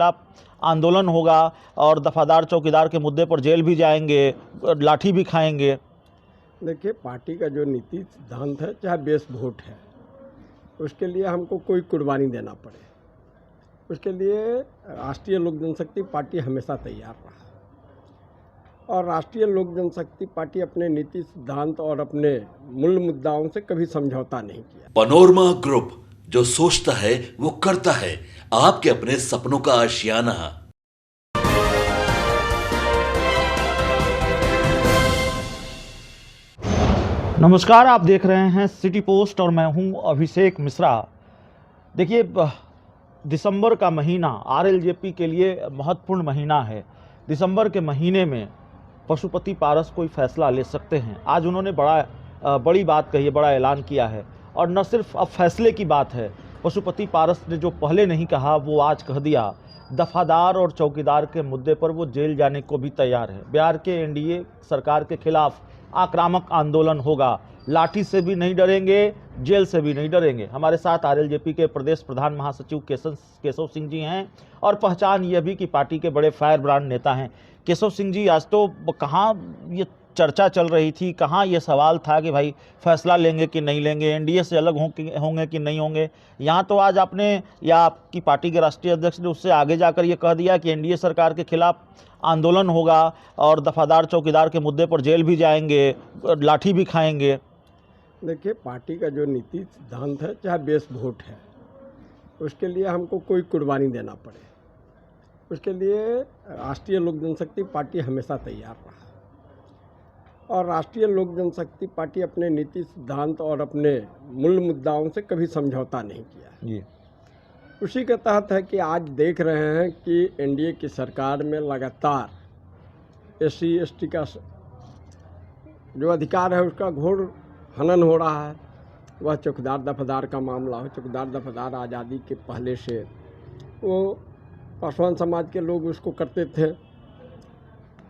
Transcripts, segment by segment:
खिलाफ आंदोलन होगा और दफादार चौकीदार के मुद्दे पर जेल भी जाएंगे, लाठी भी खाएंगे। देखिए, पार्टी का जो नीति सिद्धांत है, चाहे बेस वोट है, उसके लिए हमको कोई कुर्बानी देना पड़े, उसके लिए राष्ट्रीय लोक जनशक्ति पार्टी हमेशा तैयार रहा। और राष्ट्रीय लोक जनशक्ति पार्टी अपने नीति सिद्धांत और अपने मूल मुद्दाओं से कभी समझौता नहीं किया। पनोरमा ग्रुप, जो सोचता है वो करता है। आपके अपने सपनों का आशियाना। नमस्कार, आप देख रहे हैं सिटी पोस्ट और मैं हूं अभिषेक मिश्रा। देखिए, दिसंबर का महीना आरएलजेपी के लिए महत्वपूर्ण महीना है। दिसंबर के महीने में पशुपति पारस कोई फैसला ले सकते हैं। आज उन्होंने बड़ी बात कही है, बड़ा ऐलान किया है और न सिर्फ अब फैसले की बात है। पशुपति पारस ने जो पहले नहीं कहा वो आज कह दिया। दफादार और चौकीदार के मुद्दे पर वो जेल जाने को भी तैयार है। बिहार के एनडीए सरकार के खिलाफ आक्रामक आंदोलन होगा। लाठी से भी नहीं डरेंगे, जेल से भी नहीं डरेंगे। हमारे साथ आरएलजेपी के प्रदेश प्रधान महासचिव केशव सिंह जी हैं और पहचान ये भी कि पार्टी के बड़े फायर ब्रांड नेता हैं। केशव सिंह जी, आज तो कहाँ ये चर्चा चल रही थी, कहाँ ये सवाल था कि भाई फैसला लेंगे कि नहीं लेंगे, एनडीए से अलग होंगे कि नहीं होंगे। यहाँ तो आज आपने या आपकी पार्टी के राष्ट्रीय अध्यक्ष ने उससे आगे जाकर ये कह दिया कि एनडीए सरकार के खिलाफ आंदोलन होगा और दफादार चौकीदार के मुद्दे पर जेल भी जाएंगे, लाठी भी खाएंगे। देखिए, पार्टी का जो नीति सिद्धांत है, चाहे बेस वोट है, उसके लिए हमको कोई कुर्बानी देना पड़े, उसके लिए राष्ट्रीय लोक जनशक्ति पार्टी हमेशा तैयार रहा। और राष्ट्रीय लोक जनशक्ति पार्टी अपने नीति सिद्धांत और अपने मूल मुद्दाओं से कभी समझौता नहीं किया जी। उसी के तहत है कि आज देख रहे हैं कि एनडीए की सरकार में लगातार एससी एसटी का जो अधिकार है उसका घोर हनन हो रहा है। वह चौकीदार दफादार का मामला हो, चौकीदार दफादार आज़ादी के पहले से वो पासवान समाज के लोग उसको करते थे,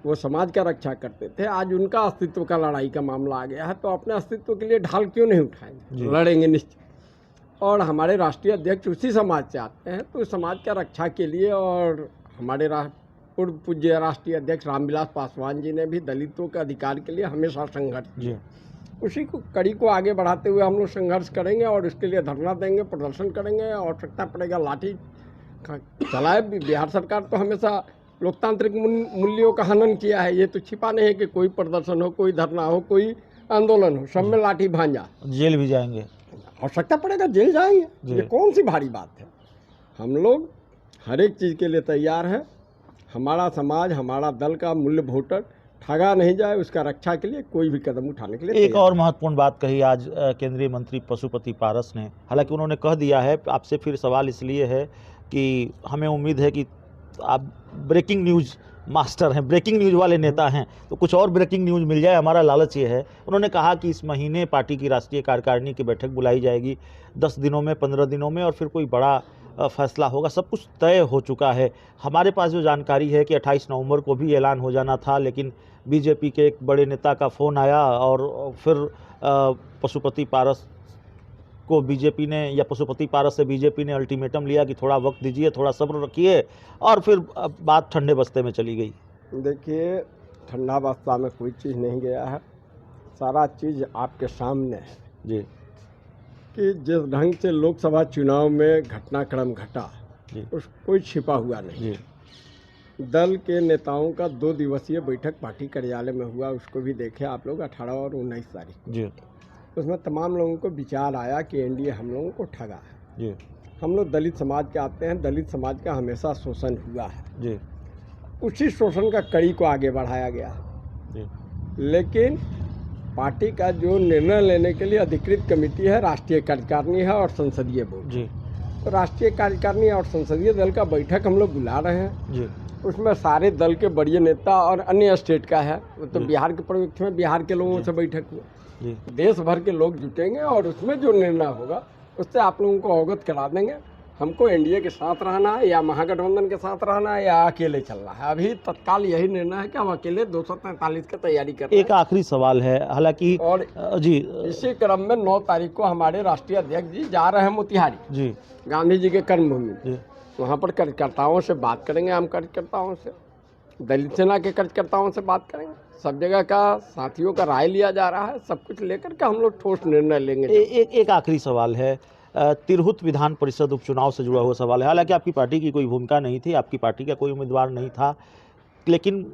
वो समाज का रक्षा करते थे। आज उनका अस्तित्व का लड़ाई का मामला आ गया है, तो अपने अस्तित्व के लिए ढाल क्यों नहीं उठाएंगे, लड़ेंगे निश्चित। और हमारे राष्ट्रीय अध्यक्ष उसी समाज से आते हैं, तो उस समाज का रक्षा के लिए और हमारे पूर्व पूज्य राष्ट्रीय अध्यक्ष रामविलास पासवान जी ने भी दलितों के अधिकार के लिए हमेशा संघर्ष किया। उसी को कड़ी को आगे बढ़ाते हुए हम लोग संघर्ष करेंगे और इसके लिए धरना देंगे, प्रदर्शन करेंगे, आवश्यकता पड़ेगा लाठी चलाए। बिहार सरकार तो हमेशा लोकतांत्रिक मूल्यों का हनन किया है। ये तो छिपा नहीं है कि कोई प्रदर्शन हो, कोई धरना हो, कोई आंदोलन हो, सब में लाठी भांजा, जेल भी जाएंगे, आवश्यकता पड़ेगा जेल जाएंगे। ये कौन सी भारी बात है। हम लोग हर एक चीज़ के लिए तैयार है। हमारा समाज, हमारा दल का मूल्य वोटर ठगा नहीं जाए, उसका रक्षा के लिए कोई भी कदम उठाने के लिए। एक और महत्वपूर्ण बात कही आज केंद्रीय मंत्री पशुपति पारस ने। हालांकि उन्होंने कह दिया है, आपसे फिर सवाल इसलिए है कि हमें उम्मीद है कि आप ब्रेकिंग न्यूज़ मास्टर हैं, ब्रेकिंग न्यूज़ वाले नेता हैं, तो कुछ और ब्रेकिंग न्यूज़ मिल जाए, हमारा लालच ये है। उन्होंने कहा कि इस महीने पार्टी की राष्ट्रीय कार्यकारिणी की बैठक बुलाई जाएगी, 10 दिनों में, 15 दिनों में, और फिर कोई बड़ा फैसला होगा। सब कुछ तय हो चुका है। हमारे पास जो जानकारी है कि 28 नवंबर को भी ऐलान हो जाना था, लेकिन बीजेपी के एक बड़े नेता का फ़ोन आया और फिर पशुपति पारस को बीजेपी ने, या पशुपति पारस से बीजेपी ने अल्टीमेटम लिया कि थोड़ा वक्त दीजिए, थोड़ा सब्र रखिए, और फिर बात ठंडे बस्ते में चली गई। देखिए, ठंडा बस्ता में कोई चीज़ नहीं गया है, सारा चीज़ आपके सामने है जी। कि जिस ढंग से लोकसभा चुनाव में घटनाक्रम घटा, उस कोई छिपा हुआ नहीं। दल के नेताओं का 2 दिवसीय बैठक पार्टी कार्यालय में हुआ, उसको भी देखे आप लोग, 18 और 19 तारीख जी। उसमें तमाम लोगों को विचार आया कि एनडीए हम लोगों को ठगा है जी। हम लोग दलित समाज के आते हैं, दलित समाज का हमेशा शोषण हुआ है जी। उसी शोषण का कड़ी को आगे बढ़ाया गया जी। लेकिन पार्टी का जो निर्णय लेने के लिए अधिकृत कमेटी है, राष्ट्रीय कार्यकारिणी है और संसदीय बोर्ड जी। तो राष्ट्रीय कार्यकारिणी और संसदीय दल का बैठक हम लोग बुला रहे हैं जी। उसमें सारे दल के बड़े नेता और अन्य स्टेट का है, तो बिहार के परिप्रेक्ष्य में बिहार के लोगों से बैठक हुआ, देश भर के लोग जुटेंगे और उसमें जो निर्णय होगा उससे आप लोगों को अवगत करा देंगे। हमको एनडीए के साथ रहना है या महागठबंधन के साथ रहना है या अकेले चलना है। अभी तत्काल यही निर्णय है कि हम अकेले 243 की तैयारी कर रहे हैं। एक आखिरी सवाल है, हालांकि और जी, इसी क्रम में 9 तारीख को हमारे राष्ट्रीय अध्यक्ष जी जा रहे हैं मोतिहारी जी, गांधी जी के कर्मभूमि। वहाँ पर कार्यकर्ताओं से बात करेंगे, हम कार्यकर्ताओं से, दलित सेना के कार्यकर्ताओं से बात करेंगे। सब जगह का साथियों का राय लिया जा रहा है, सब कुछ लेकर के हम लोग ठोस निर्णय लेंगे। एक आखिरी सवाल है, तिरहुत विधान परिषद उपचुनाव से जुड़ा हुआ सवाल है। हालांकि आपकी पार्टी की कोई भूमिका नहीं थी, आपकी पार्टी का कोई उम्मीदवार नहीं था, लेकिन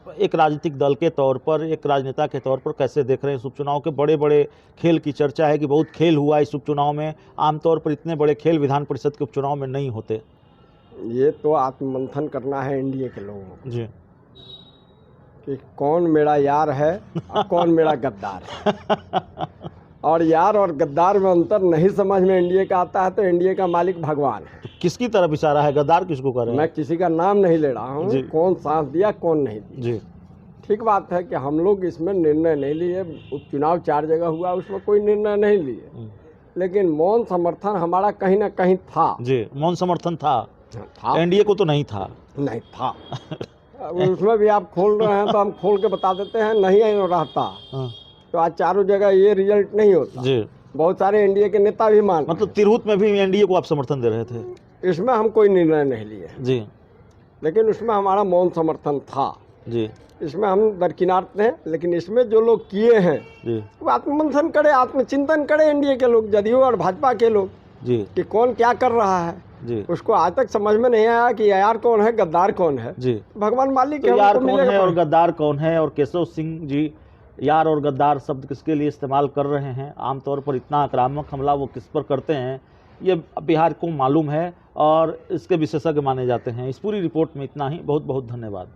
एक राजनीतिक दल के तौर पर, एक राजनेता के तौर पर कैसे देख रहे हैं इस उपचुनाव के? बड़े बड़े खेल की चर्चा है कि बहुत खेल हुआ इस उपचुनाव में, आमतौर पर इतने बड़े खेल विधान परिषद के उपचुनाव में नहीं होते। ये तो आत्ममंथन करना है एनडीए के लोगों को जी, कि कौन मेरा यार है और कौन मेरा गद्दार है। और यार और गद्दार में अंतर नहीं समझ में एनडीए का आता है तो एनडीए का मालिक भगवान है। तो किसकी तरफ इशारा है? गद्दार किसको कर रहे हैं? मैं किसी का नाम नहीं ले रहा हूँ, कौन साथ दिया कौन नहीं दिया। जी, ठीक बात है कि हम लोग इसमें निर्णय नहीं लिए। उपचुनाव 4 जगह हुआ, उसमें कोई निर्णय नहीं लिए, लेकिन मौन समर्थन हमारा कहीं ना कहीं था। जी, मौन समर्थन था, एनडीए को तो नहीं था। नहीं था। उसमें भी आप खोल रहे हैं तो हम खोल के बता देते हैं, नहीं रहता तो आज चारों जगह ये रिजल्ट नहीं होता। जी, बहुत सारे एनडीए के नेता भी मान, मतलब तिरहुत में भी एनडीए को आप समर्थन दे रहे थे? इसमें हम कोई निर्णय नहीं लिए जी, लेकिन उसमें हमारा मौन समर्थन था। जी, इसमें हम दरकिनार थे, लेकिन इसमें जो लोग किए हैं जी, वो आत्ममंथन करे, आत्मचिंतन करे एनडीए के लोग, जदयू और भाजपा के लोग, जी, कि कौन क्या कर रहा है। जी, उसको आज तक समझ में नहीं आया कि यार कौन है, गद्दार कौन है। जी, भगवान मालिक तो है, यार उनको कौन मिलेगा है और पता। गद्दार कौन है? और केशव सिंह जी यार और गद्दार शब्द किसके लिए इस्तेमाल कर रहे हैं, आमतौर पर इतना आक्रामक हमला वो किस पर करते हैं, ये बिहार को मालूम है और इसके विशेषज्ञ माने जाते हैं। इस पूरी रिपोर्ट में इतना ही। बहुत बहुत धन्यवाद।